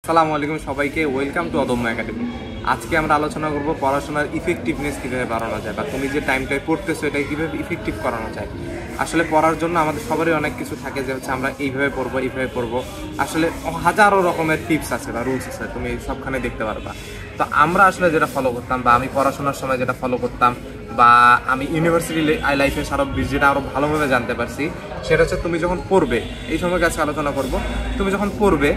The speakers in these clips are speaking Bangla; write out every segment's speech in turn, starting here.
আসসালামু আলাইকুম সবাইকে, ওয়েলকাম টু অদম্য একাডেমি। আজকে আমরা আলোচনা করব পড়াশোনার ইফেক্টিভনেস কীভাবে বাড়ানো যায়, বা তুমি যে টাইমটায় পড়তেছো এটাকে কীভাবে ইফেক্টিভ করানো যায়। আসলে পড়ার জন্য আমাদের সবারই অনেক কিছু থাকে, যে হচ্ছে আমরা এইভাবে পড়বো। আসলে হাজারো রকমের টিপস আছে বা রুলস আছে, তুমি সবখানে দেখতে পারবা। তো আমরা আসলে যেটা ফলো করতাম, বা আমি পড়াশোনার সময় যেটা ফলো করতাম, বা আমি ইউনিভার্সিটি লাইফে যেটা আরও ভালোভাবে জানতে পারছি, সেটা হচ্ছে তুমি যখন পড়বে, এই সময় কাছে আলোচনা করব। তুমি যখন পড়বে,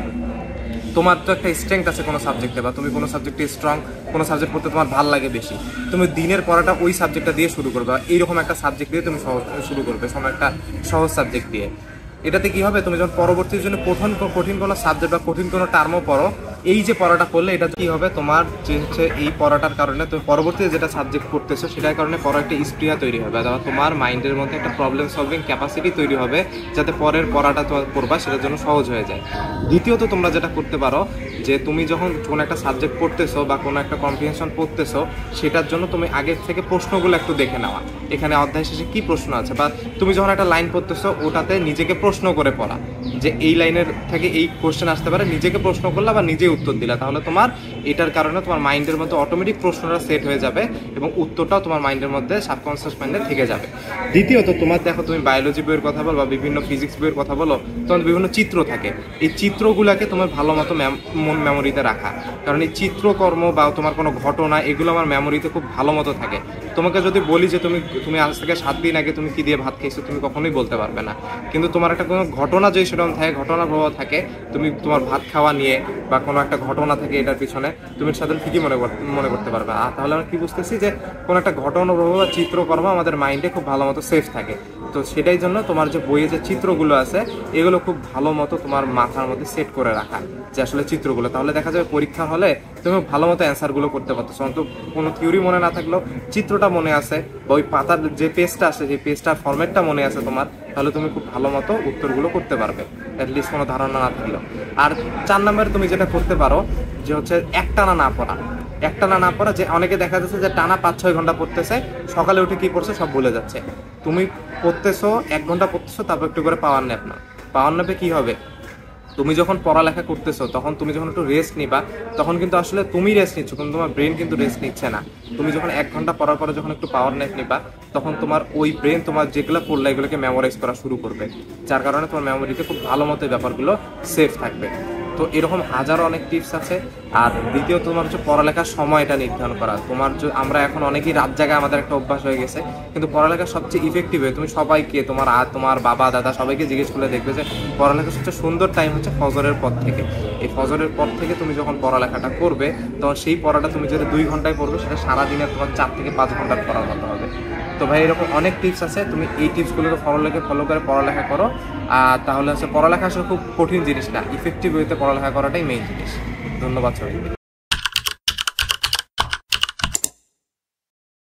তোমার তো একটা স্ট্রেংথ আছে কোনো সাবজেক্টে, বা তুমি কোনো সাবজেক্টে স্ট্রং, কোনো সাবজেক্ট পড়তে তোমার ভালো লাগে বেশি, তুমি দিনের পড়াটা ওই সাবজেক্টটা দিয়ে শুরু করবে। এইরকম একটা সাবজেক্ট দিয়ে তুমি শুরু করবে, একটা সহজ সাবজেক্ট দিয়ে। এটাতে কি হবে, তুমি যখন পরবর্তীর জন্য কঠিন কোনো সাবজেক্ট বা কঠিন কোনো টার্মও পড়ো, এই যে পড়াটা করলে এটা কি হবে, তোমার যে হচ্ছে এই পড়াটার কারণে তুমি পরবর্তীতে যেটা সাবজেক্ট পড়তেছো সেটার কারণে পড়া একটা স্পৃহা তৈরি হবে, অথবা তোমার মাইন্ডের মধ্যে একটা প্রবলেম সলভিং ক্যাপাসিটি তৈরি হবে, যাতে পরের পড়াটা তোমার পড়বা সেটার জন্য সহজ হয়ে যায়। দ্বিতীয়ত তোমরা যেটা করতে পারো, যে তুমি যখন কোনো একটা সাবজেক্ট পড়তেছো বা কোনো একটা কম্প্রিহেনশন পড়তেছো, সেটার জন্য তুমি আগের থেকে প্রশ্নগুলো একটু দেখে নেওয়া, এখানে অধ্যায় শেষে কী প্রশ্ন আছে, বা তুমি যখন একটা লাইন পড়তেছো ওটাতে নিজেকে প্রশ্ন করে পড়া, যে এই লাইনের থেকে এই কোশ্চেন আসতে পারে, নিজেকে প্রশ্ন করলা বা নিজেই উত্তর দিলা, তাহলে তোমার এটার কারণে তোমার মাইন্ডের মধ্যে অটোমেটিক প্রশ্নটা সেট হয়ে যাবে এবং উত্তরটাও তোমার মাইন্ডের মধ্যে সাবকনসিয়াস মাইন্ডে থেকে যাবে। দ্বিতীয়ত, তোমার দেখো তুমি বায়োলজি বইয়ের কথা বলো বা বিভিন্ন ফিজিক্স বইয়ের কথা বলো, তোমার বিভিন্ন চিত্র থাকে, এই চিত্রগুলোকে তোমার ভালো মতো মেমোরিতে রাখা, কারণ এই চিত্রকর্ম বা তোমার কোনো ঘটনা এগুলো আমার মেমোরিতে খুব ভালো মতো থাকে। তোমাকে যদি বলি যে তুমি আজ থেকে 7 দিন আগে তুমি কি দিয়ে ভাত খেয়েছো, তুমি কখনোই বলতে পারবে না, কিন্তু তোমার একটা কোনো ঘটনা যদি সেরকম থাকে, ঘটনার প্রভাব থাকে, তুমি তোমার ভাত খাওয়া নিয়ে বা কোনো একটা ঘটনা থাকে এটার পিছনে, তুমি সাধারণ ঠিকই মনে করতে পারবে। তাহলে আমরা কি বুঝতেছি, যে কোনো একটা ঘটনা প্রভাব বা চিত্রকর্ম আমাদের মাইন্ডে খুব ভালো মতো সেফ থাকে। তো সেটাই জন্য তোমার যে বইয়ে যে চিত্রগুলো আছে এগুলো খুব ভালো মতো তোমার মাথার মধ্যে সেট করে রাখা, যে আসলে চিত্রগুলো, তাহলে দেখা যাবে পরীক্ষা হলে তুমি ভালো মতো অ্যান্সারগুলো করতে পারতেছো। অন্তত কোনো থিওরি মনে না থাকলেও চিত্রটা মনে আছে, বা ওই পাতার যে পেজটা আছে সেই পেজটার ফরম্যাটটা মনে আছে তোমার, তাহলে তুমি খুব ভালো মতো উত্তরগুলো করতে পারবে, অ্যাটলিস্ট কোনো ধারণা না থাকলেও। আর 4 নম্বরে তুমি যেটা করতে পারো, যে হচ্ছে একটানা না পড়া, যে অনেকে দেখা যাচ্ছে যে টানা 5-6 ঘন্টা পড়তেছে, সকালে উঠে কি পড়ছে সব ভুলে যাচ্ছে। তুমি পড়তেছো 1 ঘন্টা পড়তেছো, তারপর একটু করে পাওয়ার ন্যাপে কি হবে, তুমি যখন পড়ালেখা করতেছো তখন তুমি যখন একটু রেস্ট নিবা, তখন কিন্তু আসলে তুমি রেস্ট নিচ্ছ, কিন্তু তোমার ব্রেন কিন্তু রেস্ট নিচ্ছে না। তুমি যখন 1 ঘন্টা পড়ার পরে যখন একটু পাওয়ার ন্যাপ নিবা, তখন তোমার ওই ব্রেন তোমার যেগুলো পড়লে এগুলোকে মেমোরাইজ করা শুরু করবে, যার কারণে তোমার মেমোরিতে খুব ভালো মতো ব্যাপারগুলো সেফ থাকবে। তো এরকম হাজারো অনেক টিপস আছে। আর দ্বিতীয়, তোমার হচ্ছে পড়ালেখার সময়টা নির্ধারণ করা। আমরা এখন অনেকেই রাত জায়গায় আমাদের একটা অভ্যাস হয়ে গেছে, কিন্তু পড়ালেখা সবচেয়ে ইফেক্টিভ হয় তুমি সবাইকে, তোমার বাবা দাদা সবাইকে জিজ্ঞেস করলে দেখবে যে পড়ালেখার সবচেয়ে সুন্দর টাইম হচ্ছে ফজরের পর থেকে। এই ফজরের পর থেকে তুমি যখন পড়ালেখাটা করবে, তখন সেই পড়াটা তুমি যদি 2 ঘন্টায় পড়বে, সেটা সারাদিনে তোমার 4 থেকে 5 ঘন্টার পড়ার মতো হবে। তো ভাই, এরকম অনেক টিপস আছে, তুমি এই টিপসগুলোকে ফলো করে পড়ালেখা করো। তাহলে হচ্ছে পড়ালেখা আসলে খুব কঠিন জিনিস না, ইফেক্টিভ ওয়েতে পড়ালেখা করাটাই মেইন জিনিস। ধন্যবাদ সবাইকে।